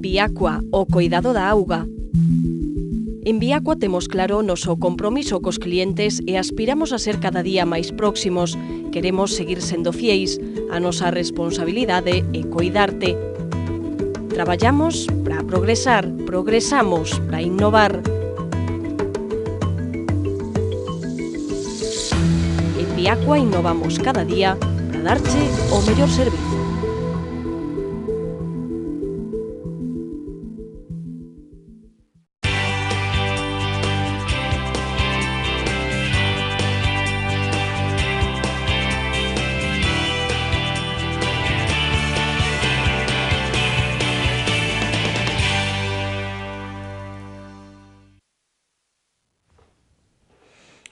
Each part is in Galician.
Viacua, o coidado da auga. En Viacua temos claro o noso compromiso cos clientes e aspiramos a ser cada día máis próximos. Queremos seguir sendo fieis. A nosa responsabilidade é coidarte. Traballamos para progresar, progresamos para innovar. En Viacua innovamos cada día para darche o mellor servizo.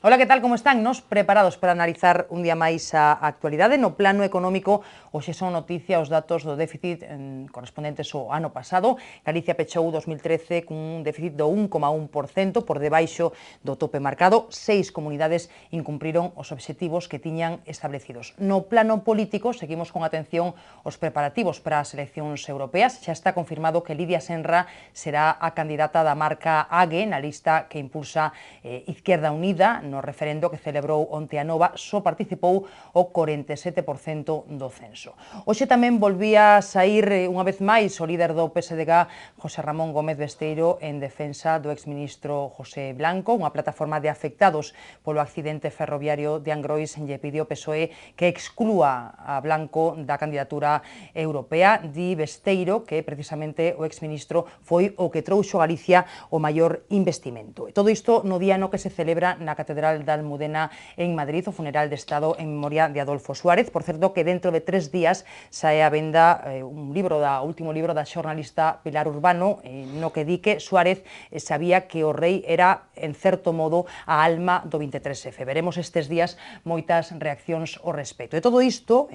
Ola, que tal, como están? Nos preparados para analizar un día máis a actualidade. No plano económico, hoxe son noticia os datos do déficit correspondentes ao ano pasado. Galicia pechou 2013 cun déficit do 1,1%, por debaixo do tope marcado. 6 comunidades incumpriron os obxectivos que tiñan establecidos. No plano político, seguimos con atención os preparativos para as eleccións europeas. Xa está confirmado que Lidia Senra será a candidata da marca AGE na lista que impulsa Izquierda Unida no referendo que celebrou onte a Nova. Só participou o 47% do censo. Hoxe tamén volvía a saír unha vez máis o líder do PSDG, José Ramón Gómez Besteiro, en defensa do exministro José Blanco. Unha plataforma de afectados polo accidente ferroviario de Angrois lle pediu ao PSOE que exclúa a Blanco da candidatura europea. Di Besteiro que precisamente o exministro foi o que trouxo a Galicia o maior investimento. E todo isto no día no que se celebra na Catedral da Almudena en Madrid o funeral de Estado en memoria de Adolfo Suárez. Por certo, que dentro de 3 días sae a venda o último libro da xornalista Pilar Urbano, no que di que Suárez sabía que o rei era, en certo modo, a alma do 23F. Veremos estes días moitas reaccións ao respecto. E todo isto,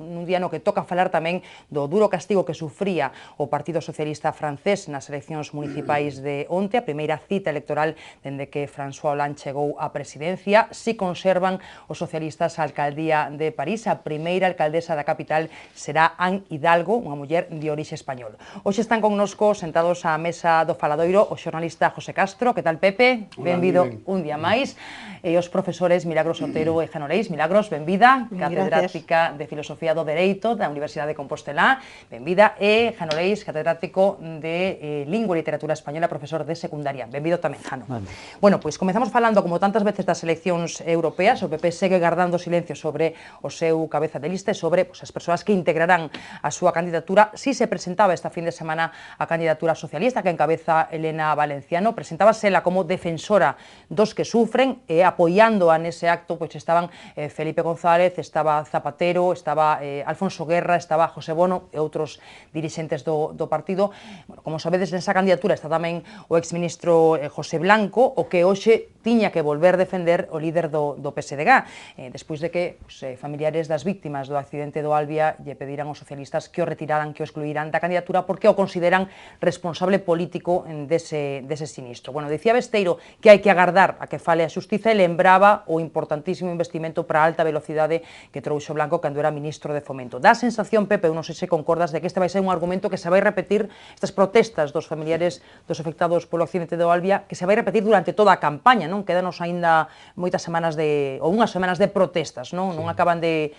nun día no que toca falar tamén do duro castigo que sufría o Partido Socialista francés nas eleccións municipais de onte, a primeira cita electoral dende que François Hollande chegou á presidencia. Si conservan os socialistas a alcaldía de París, a primeira alcaldesa da capital será Anne Hidalgo, unha muller de orixe español. Hoxe están connosco, sentados á mesa do faladoiro, o xornalista José Castro. Que tal, Pepe? Benvido un día máis. E os profesores Milagros Otero e Jano Leis. Milagros, benvida, catedrática de Filosofía do Dereito da Universidade de Compostela. Benvida. E Jano Leis, catedrático de Lingua e Literatura Española, profesor de secundaria. Benvido tamén, Jano. Vale. Bueno, pois comezamos falando, como tantas veces, das eleccións europeas. O PP segue guardando silencio sobre o seu cabeza de lista e sobre as persoas que integrarán a súa candidatura. Si se presentaba esta fin de semana a candidatura socialista que encabeza Elena Valenciano, presentábasela como defensora dos que sufren, e apoiándoa nese acto pois estaban Felipe González, estaba Zapatero, estaba Alfonso Guerra, estaba José Bono e outros dirixentes do partido. Bueno, como sabedes, nesa candidatura está tamén o exministro José Blanco, o que hoxe tiña que volver defender o líder do PSDG, despois de que familiares das víctimas do accidente do Albia lle pediran aos socialistas que o retiraran, que o excluíran da candidatura, porque o consideran responsable político dese sinistro. Bueno, dicía Besteiro que hai que agardar a que fale a xustiza e lembraba o importantísimo investimento para a alta velocidade que trouxo Blanco cando era ministro de Fomento. Dá a sensación, Pepe, non sei se concordas, de que este vai ser un argumento que se vai repetir, estas protestas dos familiares dos afectados polo accidente do Albia, que se vai repetir durante toda a campaña, non? Quédanos aínda moitas semanas ou unhas semanas de protestas, non? Non acaban de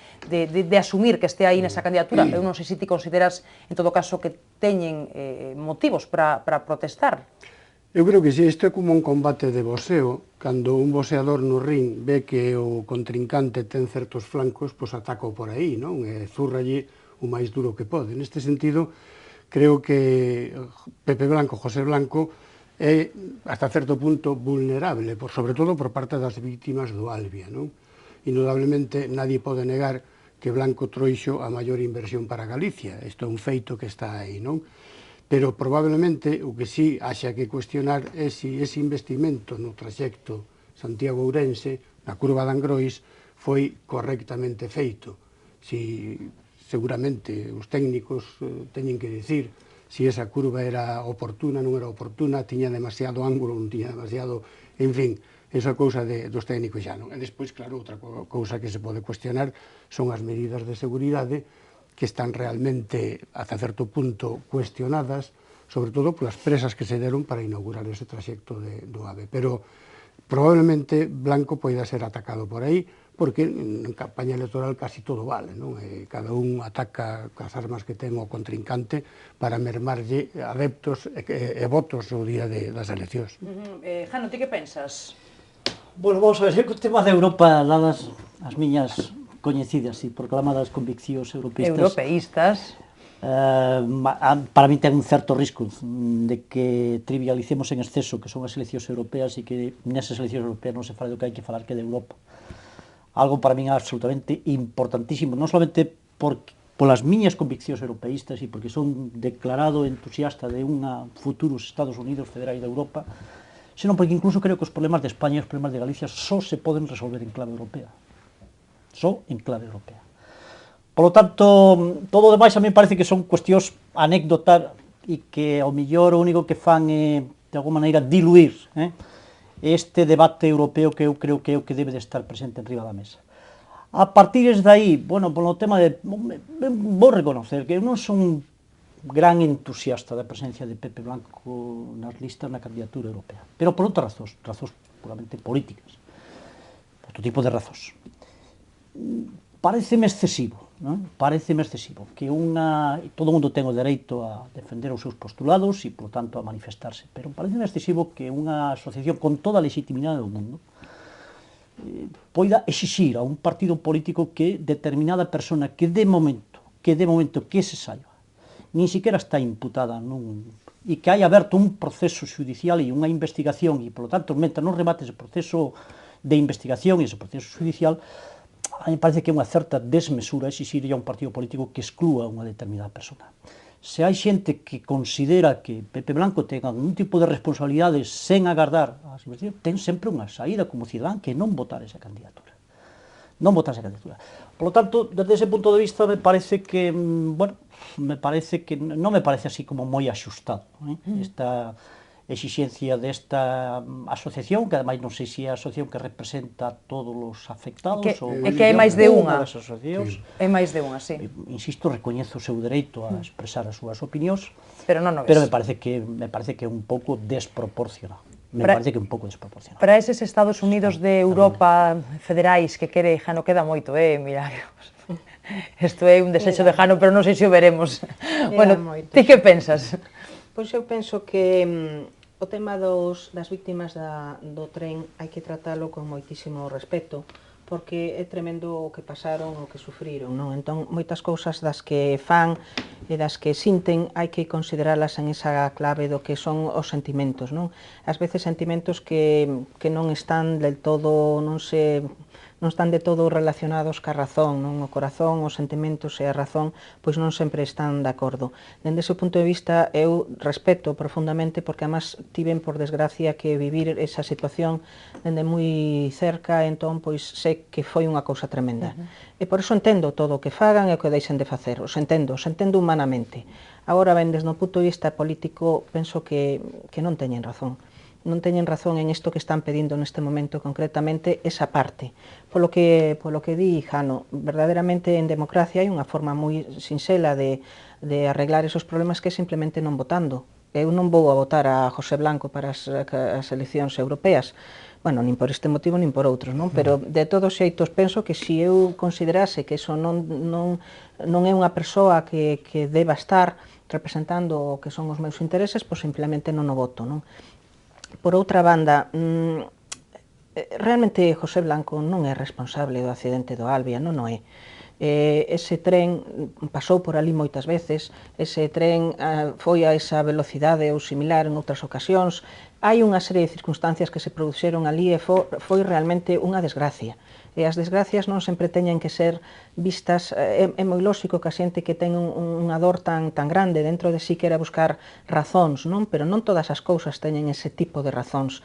asumir que este aí nesa candidatura. Eu non sei se ti consideras, en todo caso, que teñen motivos para protestar. Eu creo que si, isto é como un combate de boxeo. Cando un boxeador no ring ve que o contrincante ten certos flancos, pois ataca por aí, non? E zurralle o máis duro que pode. Neste sentido, creo que Pepe Blanco, José Blanco, é, hasta certo punto, vulnerable, sobre todo por parte das víctimas do Albia, non? Indudablemente, nadie pode negar que Blanco trouxo a maior inversión para Galicia. Isto é un feito que está aí, non? Pero probablemente o que sí haxa que cuestionar é se ese investimento no traxecto Santiago-Ourense, na curva de Angrois, foi correctamente feito. Si seguramente os técnicos teñen que dicir se esa curva era oportuna, non era oportuna, tiña demasiado ángulo, non tiña demasiado... En fin, esa cousa dos técnicos xa non. E despois, claro, outra cousa que se pode cuestionar son as medidas de seguridade que están realmente, ata certo punto, cuestionadas, sobre todo polas presas que se deron para inaugurar ese traxecto do AVE. Pero probablemente Blanco poida ser atacado por aí, porque en campaña electoral casi todo vale, non? Cada un ataca as armas que ten o contrincante para mermarlle adeptos e votos o día das eleccións. Jano, ti que pensas? Bueno, vamos a ver, o tema de Europa, dadas as miñas coñecidas e proclamadas conviccións europeístas, para mí ten un certo risco de que trivialicemos en exceso que son as eleccións europeas e que nesas eleccións europeas non se fale do que hai que falar que de Europa. Algo para mí absolutamente importantísimo, non solamente polas miñas conviccións europeístas e porque son declarado entusiasta de unha futuros Estados Unidos federais de Europa, senón porque incluso creo que os problemas de España e os problemas de Galicia só se poden resolver en clave europea. Só en clave europea. Por lo tanto, todo o demais a mí parece que son cuestións anécdotas e que ao millor o único que fan é, de alguma maneira, diluir este debate europeo que eu creo que é o que debe de estar presente enriba da mesa. A partir de aí, bueno, polo tema de... Vou reconocer que eu non son un gran entusiasta da presencia de Pepe Blanco nas listas na candidatura europea, pero por outras razóns puramente políticas, outro tipo de razóns. Pareceme excesivo, non? Pareceme excesivo que todo o mundo ten o dereito a defender os seus postulados e, por tanto, a manifestarse, pero pareceme excesivo que unha asociación con toda a legitimidade do mundo poida exixir a un partido político que determinada persona que de momento que se saiba, nin siquiera está imputada e que hai aberto un proceso judicial e unha investigación e, por lo tanto, mentre non remate ese proceso de investigación e ese proceso judicial, a mí me parece que é unha certa desmesura exixirlle a un partido político que exclúa unha determinada persona. Se hai xente que considera que Pepe Blanco ten algún tipo de responsabilidades sen agardar as investigacións, ten sempre unha saída como cidadán que non votar esa candidatura. Non votar esa candidatura. Por lo tanto, desde ese punto de vista, me parece que, bueno, non me parece así como moi axustado, esta exixencia desta asociación, que ademais non sei se é a asociación que representa a todos os afectados é que é máis de unha das asociacións. É máis de unha, sí. Insisto, recoñezo o seu dereito a expresar as súas opinións, pero non o ves. Pero me parece que é un pouco desproporcionado. Para eses Estados Unidos de Europa federais que quere Jano, queda moito, mira. Isto é un desexo de Jano, pero non sei se o veremos. Bueno, ti que pensas? Pois eu penso que o tema das víctimas do tren hai que tratalo con moitísimo respeto, porque é tremendo o que pasaron, o que sufriron, non? Entón, moitas cousas das que fan e das que sinten hai que consideralas en esa clave do que son os sentimentos, non? Ás veces sentimentos que non están del todo, non están de todo relacionados ca razón, non? O corazón, os sentimentos e a razón, pois non sempre están de acordo. Dende ese punto de vista, eu respeto profundamente, porque además tiven por desgracia que vivir esa situación dende moi cerca, entón, pois sei que foi unha cousa tremenda. E por iso entendo todo o que fagan e o que deixen de facer, os entendo humanamente. Agora, ben, desde o punto de vista político, penso que non teñen razón. Non teñen razón en isto que están pedindo neste momento, concretamente esa parte. Polo que di Jano, verdadeiramente en democracia hai unha forma moi sinxela de arreglar esos problemas que é simplemente non votando. Eu non vou a votar a José Blanco para as eleccións europeas, bueno, nin por este motivo nin por outros, non? Pero de todos xeitos penso que se eu considerase que iso non é unha persoa que deba estar representando o que son os meus intereses, pois simplemente non o voto, non? Por outra banda, realmente José Blanco non é responsable do accidente do Albia, non o é. Ese tren pasou por ali moitas veces, ese tren foi a esa velocidade ou similar en outras ocasións. Hai unha serie de circunstancias que se produxeron ali e foi realmente unha desgracia. E as desgracias non sempre teñen que ser vistas, é moi lóxico que a xente que ten unha dor tan grande dentro de si quera buscar razóns, non? Pero non todas as cousas teñen ese tipo de razóns.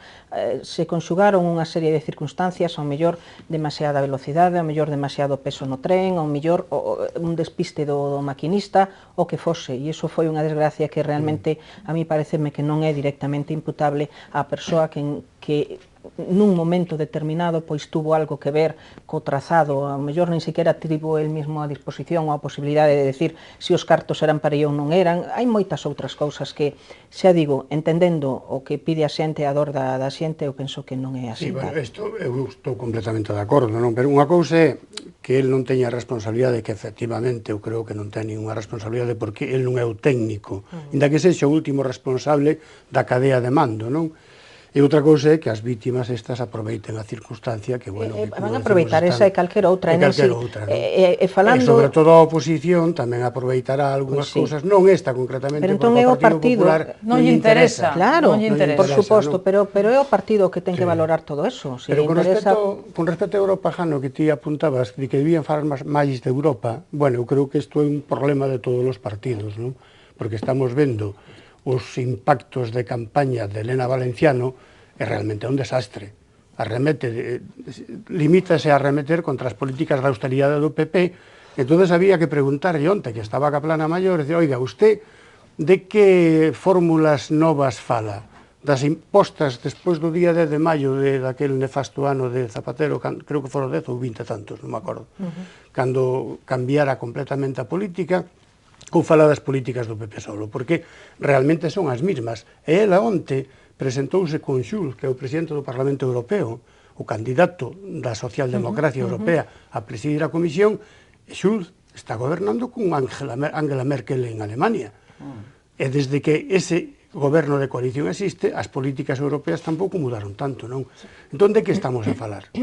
Se conxugaron unha serie de circunstancias, ao mellor demasiada velocidade, ao mellor demasiado peso no tren, ao mellor un despiste do maquinista, o que fose, e iso foi unha desgracia que realmente a mí pareceme que non é directamente imputable á persoa que nun momento determinado pois tuvo algo que ver co trazado, ao mellor nin sequera tivo el mismo a disposición ou a posibilidade de decir se os cartos eran para ou non eran. Hai moitas outras cousas que, xa digo, entendendo o que pide a xente, a dor da xente, eu penso que non é así. Sí, bueno, eu estou completamente de acordo, non? Pero unha cousa é que el non teña responsabilidade, que efectivamente eu creo que non ten ninguna responsabilidade porque el non é o técnico, inda que sexa o último responsable da cadea de mando, non? E outra cousa é que as vítimas estas aproveiten a circunstancia que, bueno... Van a aproveitar esa e calquera outra. E falando... sobre todo a oposición tamén aproveitará algunhas cousas, non esta concretamente, pero entón é o Partido Popular non lle interesa. Claro, por suposto, pero é o partido que ten que valorar todo eso. Pero con respecto a Europa, Jano, que ti apuntabas, de que debían falar máis de Europa, bueno, eu creo que isto é un problema de todos os partidos, non? Porque estamos vendo os impactos de campaña de Elena Valenciano, é realmente un desastre. Limítase a arremeter contra as políticas de austeridade do PP, entonces había que preguntarlle onte, que estaba Caplana Maior, e dice, oiga, usted de que fórmulas novas fala? Das impostas despois do día 10 de maio daquele nefasto ano de Zapatero, creo que foron 10 ou 20 tantos, non me acordo, cando cambiara completamente a política, ou fala das políticas do PP solo, porque realmente son as mesmas. E ela onte presentouse con Schulz, que é o presidente do Parlamento Europeo, o candidato da socialdemocracia europea a presidir a Comisión, e Schulz está gobernando con Angela Merkel en Alemania. E desde que ese goberno de coalición existe, as políticas europeas tampouco mudaron tanto, non? Entón, de que estamos a falar?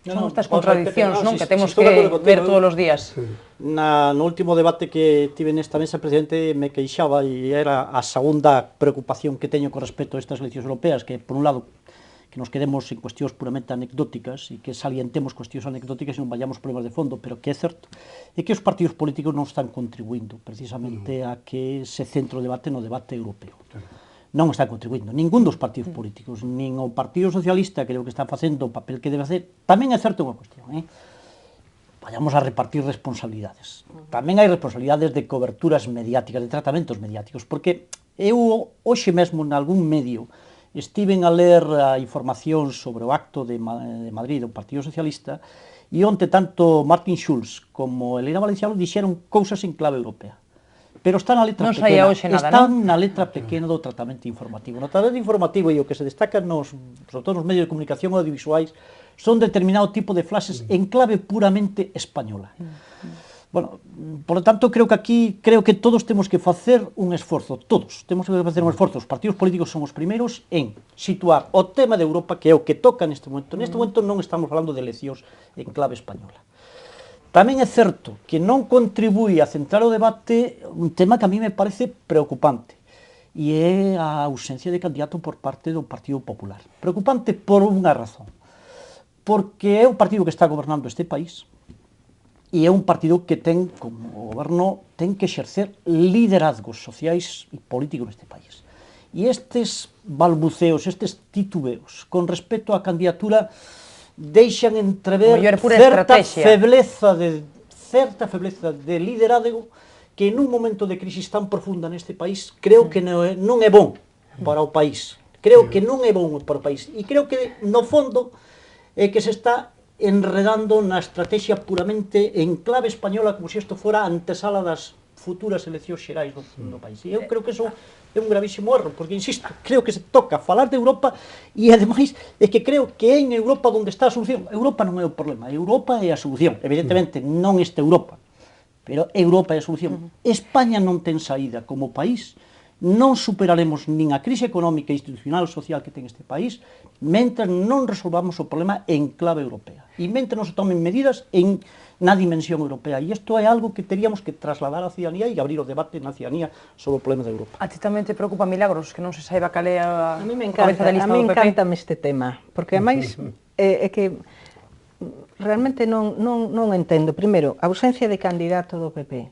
Son estas contradiccións, non? Que temos que ver todos os días. No último debate que tive nesta mesa, presidente, me queixaba, e era a segunda preocupación que teño con respecto a estas eleccións europeas, que, por un lado, que nos quedemos en cuestións puramente anecdóticas e que salientemos cuestións anecdóticas e non vayamos problemas de fondo, pero que é certo, é que os partidos políticos non están contribuindo precisamente a que se centre o debate no debate europeo. Non está contribuindo, ningún dos partidos políticos, nin o Partido Socialista, creo que está facendo o papel que debe hacer. Tamén é certo unha cuestión, vayamos a repartir responsabilidades. Tamén hai responsabilidades de coberturas mediáticas, de tratamentos mediáticos, porque eu, hoxe mesmo, en algún medio, estiven a ler a información sobre o acto de Madrid do Partido Socialista, e onte tanto Martin Schulz como Elena Valenciano dixeron cousas en clave europea. Pero está na letra pequena, está na letra pequena do tratamento informativo. No tratamento informativo e o que se destaca sobre todo nos medios de comunicación audiovisuais son determinado tipo de frases en clave puramente española. Bueno, por lo tanto, creo que todos temos que facer un esforzo, todos temos que facer un esforzo. Os partidos políticos son os primeiros en situar o tema de Europa, que é o que toca neste momento. Neste momento non estamos falando de eleccións en clave española. Tamén é certo que non contribúe a centrar o debate un tema que a mí me parece preocupante, e é a ausencia de candidato por parte do Partido Popular. Preocupante por unha razón, porque é un partido que está gobernando este país, e é un partido que ten, como goberno, ten que exercer liderazgos sociais e políticos neste país. E estes balbuceos, estes titubeos, con respecto á candidatura, deixan entrever certa febleza de liderazgo que en un momento de crisis tan profunda neste país creo que non é bon para o país. Creo que non é bon para o país. E creo que, no fondo, é que se está enredando na estrategia puramente en clave española, como se isto fora a antesala das futuras eleccións xerais do país. E eu creo que iso é un gravísimo erro, porque, insisto, creo que se toca falar de Europa e, ademais, é que creo que é en Europa onde está a solución. Europa non é o problema, Europa é a solución. Evidentemente, non esta Europa, pero Europa é a solución. España non ten saída como país, non superaremos nin a crise económica, institucional e social que ten este país, mentre non resolvamos o problema en clave europea. E mentre non se tomen medidas na dimensión europea. E isto é algo que teríamos que trasladar á ciudadanía e abrir o debate na ciudadanía sobre o problema de Europa. A ti tamén te preocupa, Milagros, que non se saiba cal é a cabeza de lista do PP? A mí encantame este tema, porque, ademais, é que realmente non entendo. Primeiro, a ausencia de candidato do PP.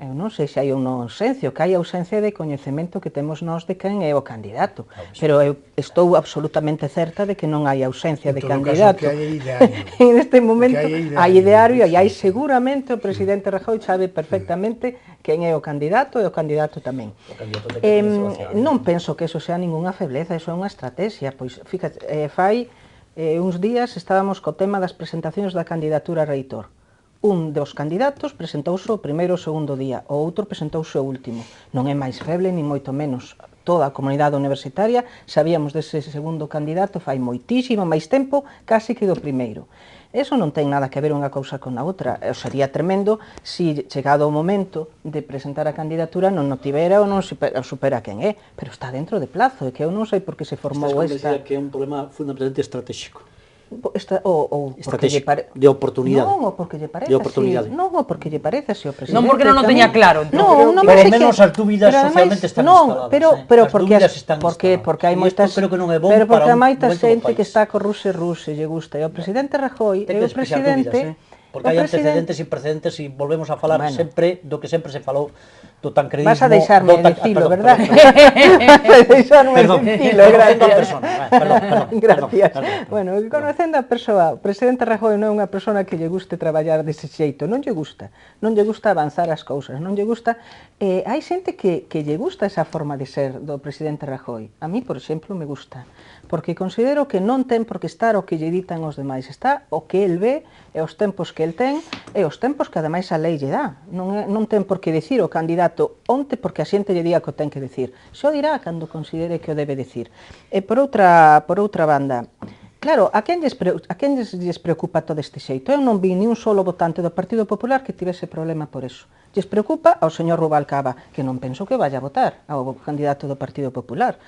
Eu non sei se hai unha ausencia, que hai ausencia de coñecemento que temos nós de quen é o candidato, pero eu estou absolutamente certa de que non hai ausencia de candidato. En todo caso, que hai ideario. En este momento hai ideario e hai seguramente o presidente Rajoy sabe perfectamente quen é o candidato e o candidato tamén. Non penso que eso sea ningunha febleza, eso é unha estrategia, pois, fíjate, fai uns días estábamos co tema das presentacións da candidatura a reitor. Un dos candidatos presentouse o primeiro ou segundo día, o outro presentouse o último. Non é máis feble, ni moito menos. Toda a comunidade universitaria sabíamos dese segundo candidato fai moitísimo máis tempo, casi que do primeiro. Eso non ten nada que ver unha cousa con a outra. Sería tremendo se, chegado o momento de presentar a candidatura, non o tivera ou non supera quen é, pero está dentro de plazo, e que eu non sei por que se formou esta... Estás convencida que é un problema fundamentalmente estratégico. De oportunidade. Non, ou porque lle parece así. Non, ou porque lle parece así o presidente. Non porque non o teña claro. Non, por lo menos as dúbidas socialmente están instaladas. Pero porque hai moitas... Pero porque hai moita xente que está co ruse, lle gusta. E o presidente Rajoy é o presidente... Porque hai antecedentes e precedentes e volvemos a falar sempre do que sempre se falou do tancredismo... Vas a deixarme dicilo, verdad? Vas a deixarme dicilo, gracias. Gracias. Bueno, conocendo a persoa, o presidente Rajoy non é unha persona que lle guste traballar dese xeito, non lle gusta avanzar as cousas, non lle gusta... Hai xente que lle gusta esa forma de ser do presidente Rajoy. A mí, por exemplo, me gusta, porque considero que non ten por que estar o que lle ditan os demais, está o que el ve e os tempos que el ten e os tempos que ademais a lei lle dá. Non ten por que decir o candidato onte porque a xente lle diga que o ten que decir. Xo dirá cando considere que o debe decir. E por outra banda, claro, a quen lles preocupa todo este xeito? Eu non vi ni un solo votante do Partido Popular que tivese problema por eso. Lles preocupa ao señor Rubalcaba, que non penso que vaya a votar ao candidato do Partido Popular.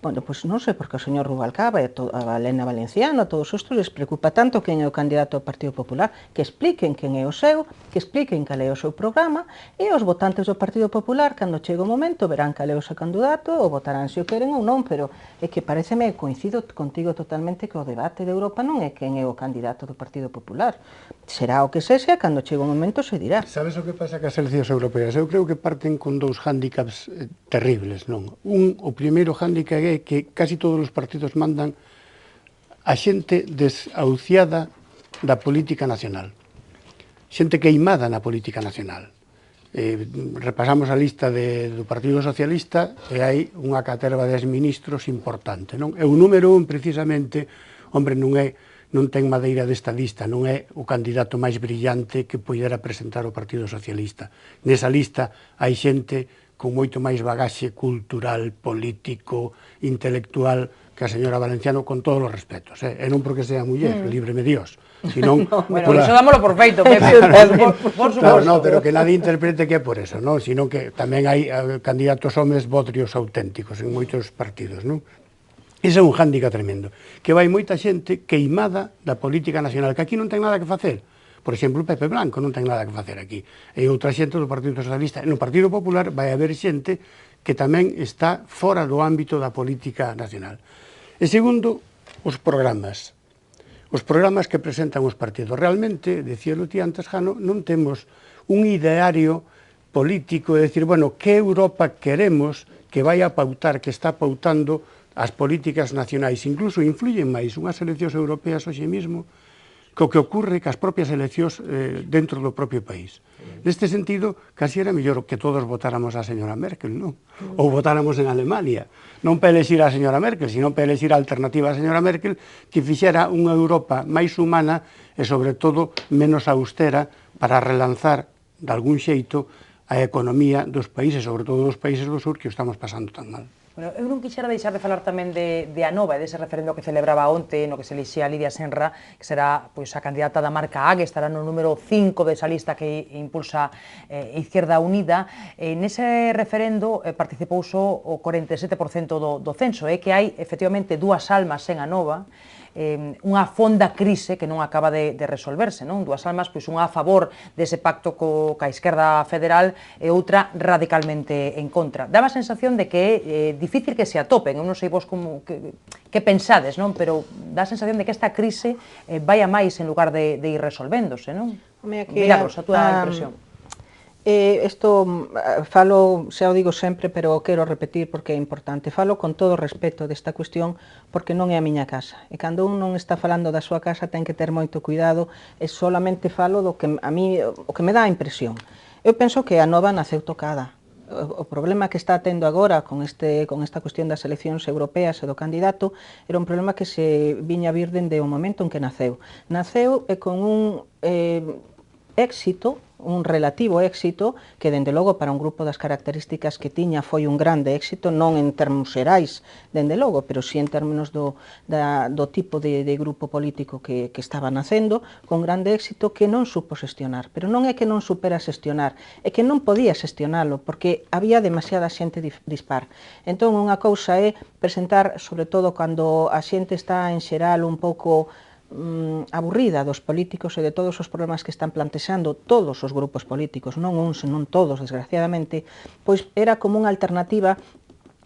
Bueno, pois non sei porque o señor Rubalcaba e a Elena Valenciano, a todos estes les preocupa tanto quen é o candidato ao Partido Popular, que expliquen quen é o seu, que expliquen cal é o seu programa, e os votantes do Partido Popular, cando chegue o momento, verán cal é o seu candidato, ou votarán se o queren ou non, pero é que pareceme, coincido contigo totalmente, que o debate de Europa non é quen é o candidato do Partido Popular. Será o que sexa, cando chegue o momento se dirá. Sabes o que pasa que as eleccións europeas? Eu creo que parten con dous hándicaps terribles, non? O primeiro hándicap é que casi todos os partidos mandan a xente desahuciada da política nacional, xente queimada na política nacional. Repasamos a lista do Partido Socialista e hai unha caterva de exministros importante, non? E o número un, precisamente, hombre, non ten madeira desta lista, non é o candidato máis brillante que poidera presentar o Partido Socialista. Nesa lista hai xente con moito máis bagaxe cultural, político, intelectual que a señora Valenciano, con todos os respetos, e non porque sea muller, líbreme Dios, senón... Bueno, iso dámolo por feito, por suposto. No, pero que nadie interprete que é por eso, non? Sino que tamén hai candidatos homes bodrios auténticos en moitos partidos, non? Ese é un hándicap tremendo, que vai moita xente queimada da política nacional, que aquí non ten nada que facer. Por exemplo, o Pepe Blanco non ten nada que facer aquí. E outra xente do Partido Socialista. No Partido Popular vai haber xente que tamén está fora do ámbito da política nacional. E segundo, os programas. Os programas que presentan os partidos. Realmente, decíalo ti antes, Jano, non temos un ideario político de decir, bueno, que Europa queremos que vai a pautar, que está pautando as políticas nacionais. Incluso influyen máis unhas eleccións europeas hoxe mesmo co que ocorre que as propias eleccións dentro do propio país. Neste sentido, casi era mellor que todos votáramos a señora Merkel, non? Ou votáramos en Alemania. Non para elexir a señora Merkel, sino para elexir a alternativa a señora Merkel que fixera unha Europa máis humana e, sobre todo, menos austera para relanzar, de algún xeito, a economía dos países, sobre todo dos países do sur, que o estamos pasando tan mal. Bueno, eu non quixera deixar de falar tamén de Anova, dese referendo que celebraba onte, no que se elixía Lidia Senra, que será pois, a candidata da marca AG, estará no número 5 desa lista que impulsa Izquierda Unida. Nese referendo participou só o 47% do censo, que hai efectivamente dúas almas en Anova, unha fonda crise que non acaba de resolverse, non? Dúas almas, pois unha a favor dese pacto ca Esquerda Federal e outra radicalmente en contra. Daba a sensación de que é difícil que se atopen, eu non sei vos que pensades, non? Pero dá a sensación de que esta crise vai a máis en lugar de ir resolvéndose, non? Milagros, a túa impresión. Isto falo, xa o digo sempre, pero o quero repetir porque é importante. Falo con todo o respeto desta cuestión porque non é a miña casa. E cando un non está falando da súa casa ten que ter moito cuidado e solamente falo do que a mí, o que me dá a impresión. Eu penso que a Nova naceu tocada. o problema que está tendo agora con esta cuestión das eleccións europeas e do candidato era un problema que se viña a vir dende o momento en que naceu. Naceu con un éxito, un relativo éxito, que dende logo para un grupo das características que tiña foi un grande éxito, non en termos xerais, dende logo, pero sí en términos do tipo de grupo político que estaba nacendo, con grande éxito que non supo xestionar. Pero non é que non supera xestionar, é que non podía xestionalo, porque había demasiada xente dispar. Entón, unha cousa é presentar, sobre todo cando a xente está en xeral un pouco aburrida dos políticos e de todos os problemas que están plantexando todos os grupos políticos, non uns, non todos, desgraciadamente, pois era como unha alternativa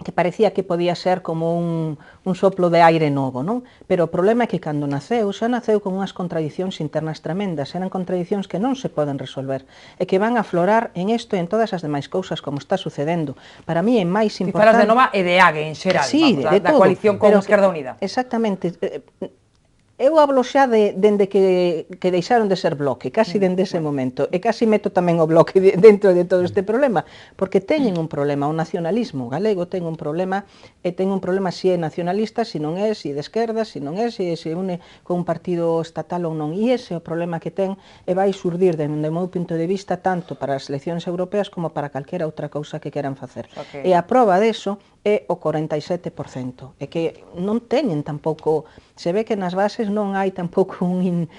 que parecía que podía ser como un soplo de aire novo, non? Pero o problema é que cando naceu, xa naceu con unhas contradicións internas tremendas, eran contradicións que non se poden resolver e que van a aflorar en isto e en todas as demais cousas como está sucedendo. Para mí é máis importante... Falas de Nova e de AGE en xeral, sí, da coalición con Esquerda Unida. Exactamente. Eu hablo xa dende que deixaron de ser bloque, casi dende ese momento, e casi meto tamén o bloque dentro de todo este problema, porque teñen un problema, o nacionalismo galego ten un problema, e ten un problema se é nacionalista, se non é, se de esquerda, se non é, se une con un partido estatal ou non, e ese é o problema que ten, e vai surdir, dende o meu punto de vista, tanto para as eleccións europeas como para calquera outra cousa que queran facer. E a prova deso é o 47%, e que non teñen tampouco, se ve que nas bases non hai tampouco un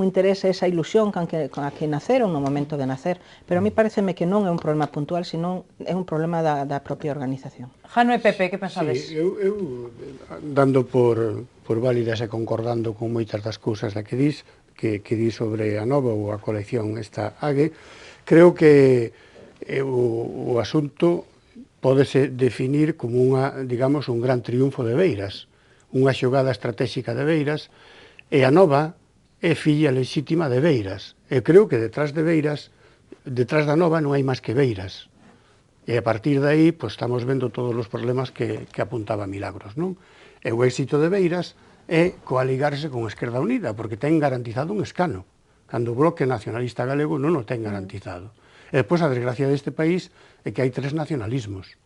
interese, esa ilusión con a que naceron no momento de nacer, pero a mí pareceme que non é un problema puntual, senón é un problema da propia organización. Jano e Pepe, que pensades? Sí, eu dando por válidas e concordando con moitas das cousas que dis sobre a Nova ou a colección esta AGE, creo que o asunto pódese definir como digamos, un gran triunfo de Beiras, unha xogada estratégica de Beiras, e a Nova é filla lexítima de Beiras. Eu creo que detrás de Beiras, detrás da Nova non hai máis que Beiras. E a partir de aí, pues, estamos vendo todos os problemas que apuntaba Milagros, non? E o éxito de Beiras é coaligarse con Esquerda Unida, porque ten garantizado un escano, cando o Bloque Nacionalista Galego non o ten garantizado. E depois a desgracia deste país é que hai 3 nacionalismos.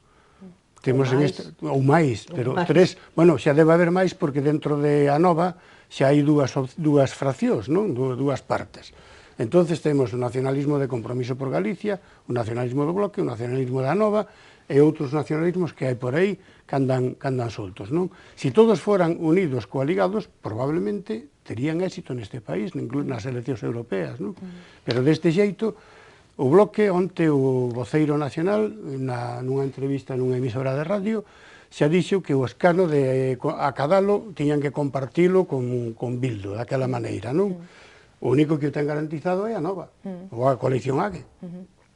Temos ou máis, pero 3, bueno, xa debe haber máis porque dentro de a Nova xa hai dúas fraccións, non? Dúas partes. Entonces temos o nacionalismo de Compromiso por Galicia, o nacionalismo do Bloque, o nacionalismo da Nova e outros nacionalismos que hai por aí que andan soltos, non? Se todos foran unidos, coaligados, probablemente terían éxito neste país, incluso nas eleccións europeas, non? Pero deste xeito, o Bloque, onte o voceiro nacional, nunha entrevista nunha emisora de radio, xa dixo que o escano de acadalo tiñan que compartilo con Bildu, daquela maneira, non? O único que o ten garantizado é a Nova, ou a coalición AGE,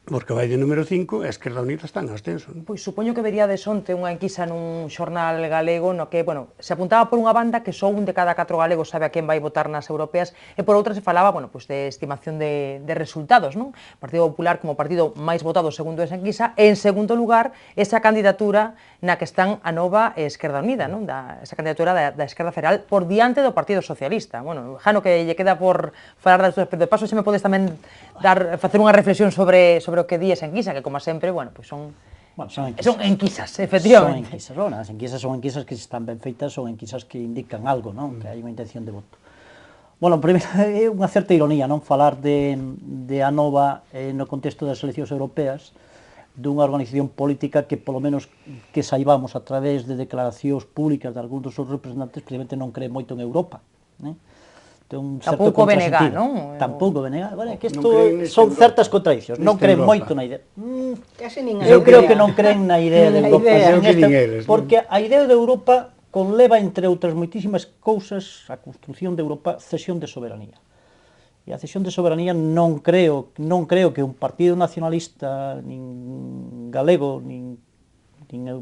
porque vai de número 5 e a Esquerda Unida está en ascenso. Pois supoño que veríades onte unha enquisa nun xornal galego no que, bueno, se apuntaba por unha banda que só un de cada 4 galegos sabe a quen vai votar nas europeas e por outra se falaba, bueno, pois de estimación de resultados, non? O Partido Popular como partido máis votado segundo esa enquisa e en segundo lugar esa candidatura na que están a Nova e Esquerda Unida, non? Esa candidatura da Esquerda Federal por diante do Partido Socialista. Bueno, Jano, que lle queda por falar das dúas, pero de paso se me podes tamén facer unha reflexión sobre o que di esa enquisa, que como sempre, bueno, pues son enquisas, efectivamente. As enquisas son enquisas que se están ben feitas, son enquisas que indican algo, non? Que hai unha intención de voto. Bueno, primeiro, é unha certa ironía, non? Falar de a Nova no contexto das eleccións europeas, dunha organización política que, polo menos, que saibamos a través de declaracións públicas de algúns dos seus representantes, precisamente non cree moito en Europa, non? Tampouco Benega, non? Tampouco Benega, bueno, que isto son certas contradicións, non creen moito na idea. Eu creo que non creen na idea de Europa, porque a idea de Europa conleva, entre outras moitísimas cousas, a construción de Europa, cesión de soberanía. E a cesión de soberanía non creo que un partido nacionalista, nin galego, nin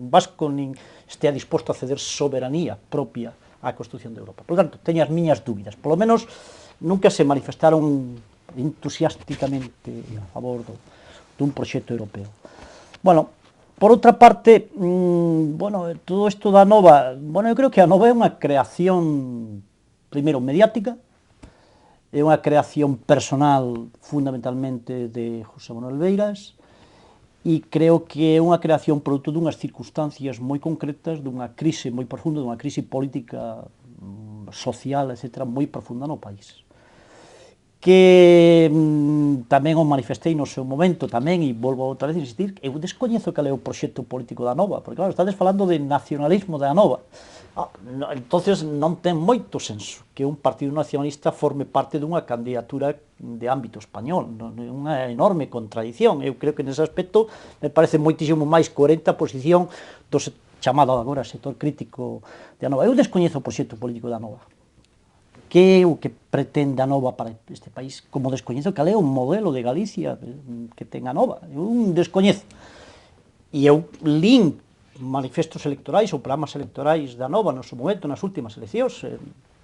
vasco, nin estea disposto a ceder soberanía propia á construción de Europa. Por tanto, teño as miñas dúbidas. Por lo menos, nunca se manifestaron entusiásticamente a favor dun proxecto europeo. Bueno, por outra parte, bueno, todo isto da Nova, bueno, eu creo que a Nova é unha creación, primeiro, mediática, é unha creación personal, fundamentalmente, de José Manuel Beiras, e creo que é unha creación produto dunhas circunstancias moi concretas, dunha crise moi profunda, dunha crise política, social, etc., moi profunda no país. Que tamén o manifestei no seu momento tamén, e volvo outra vez a insistir, eu descoñezo cal é o proxecto político da Anova, porque claro, estades falando de nacionalismo da Anova. Entonces non ten moito senso que un partido nacionalista forme parte dunha candidatura de ámbito español, é unha enorme contradición. Eu creo que nese aspecto me parece moitísimo máis coherente a posición do chamado agora sector crítico de Anova. Eu descoñezo o proxecto político da Anova. Que é o que pretende a Nova para este país, como descoñezo cal é o modelo de Galicia que ten a Nova. Eu descoñezo. E eu lín manifestos electorais ou programas electorais da Nova no seu momento, nas últimas eleccións,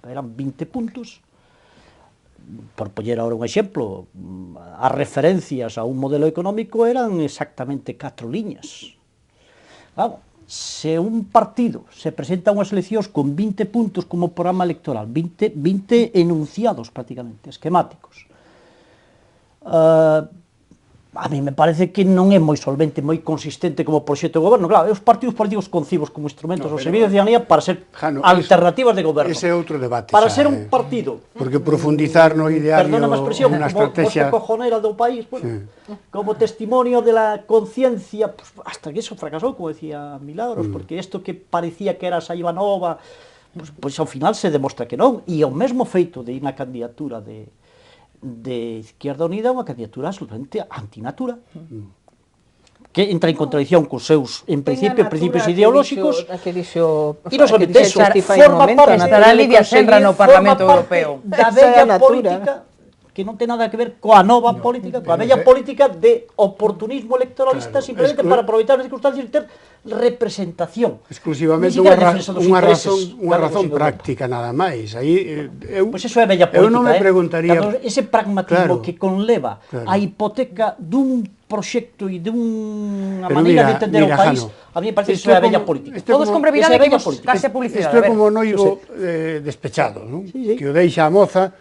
eran 20 puntos. Por poñer agora un exemplo, as referencias a un modelo económico eran exactamente 4 liñas. Claro, se un partido se presenta a unhas eleccións con 20 puntos como programa electoral, 20 enunciados prácticamente, esquemáticos, a mí me parece que non é moi solvente, moi consistente como proxecto de goberno. Claro, os partidos políticos concibos como instrumentos do servicio de ciudadanía para ser alternativas de goberno. Ese é outro debate. Para ser un partido. Porque profundizar no ideario, perdóname a expresión, unha estrategia cojonera do país, bueno, como testimonio de la conciencia, pues, hasta que eso fracasou, como decía Milagros, porque isto que parecía que era Saiba Nova, pues ao final se demostra que non. E o mesmo feito de unha candidatura de Izquierda Unida, unha candidatura absolutamente antinatura, que entra en contradicción cos seus, en principio, principios ideolóxicos, e non solamente eso, forma parte da Lidia Senra no Parlamento Europeo, da bella política, que non ten nada que ver coa nova política, coa bella política de oportunismo electoralista, simplemente para aproveitar as circunstancias e ter representación. Exclusivamente unha razón práctica, nada máis. Pois iso é bella política. Eu non me preguntaría... Ese pragmatismo que conleva a hipoteca dun proxecto e dunha maneira de entender o país, a mí me parece que iso é a bella política. Todos con brevidade que nos case publicidade. Isto é como o noivo despechado, que o deixa a moza,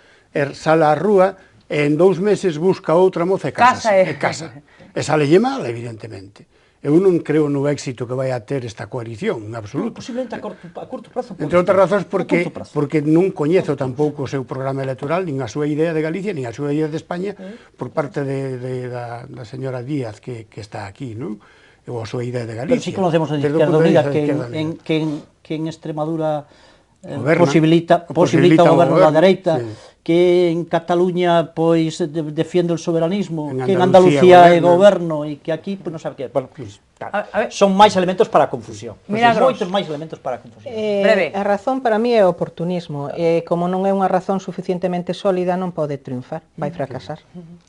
sale á rúa, e en 2 meses busca outra moza e casa. E salelle mal, evidentemente. Eu non creo no éxito que vai a ter esta coalición, en absoluto. Posiblemente a curto prazo. Entre outras razóns porque non coñezo tampouco o seu programa electoral, nin a súa idea de Galicia, nin a súa idea de España, por parte da señora Díaz, que está aquí, non? Ou a súa idea de Galicia. Pero sí conocemos a Izquierda Unida, que en Extremadura posibilita o goberno da dereita, que en Cataluña pois defiende o soberanismo, que en Andalucía é goberno e que aquí non sabe que é. Bueno, son máis elementos para a confusión. Moitos máis elementos para a confusión. A razón para mí é o oportunismo. Como non é unha razón suficientemente sólida, non pode triunfar, vai fracasar.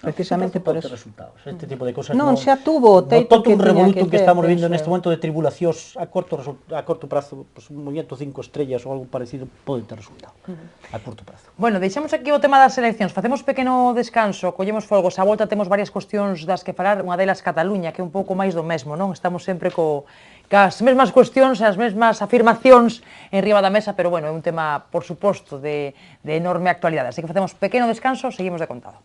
Precisamente por eso. Este tipo de cosas non xa tuvo o teito que un revolutum que estamos vindo neste momento de tribulacións a corto prazo, un movimento 5 estrellas ou algo parecido pode ter resultado a corto prazo. Bueno, deixamos aquí o tema das eleccións, facemos pequeno descanso, collemos folgos, a volta temos varias cuestións das que falar, unha delas Cataluña, que é un pouco máis do mesmo, non? Estamos sempre cas mesmas cuestións, as mesmas afirmacións en riba da mesa, pero bueno, é un tema, por suposto, de enorme actualidade. Así que facemos pequeno descanso, seguimos de contado.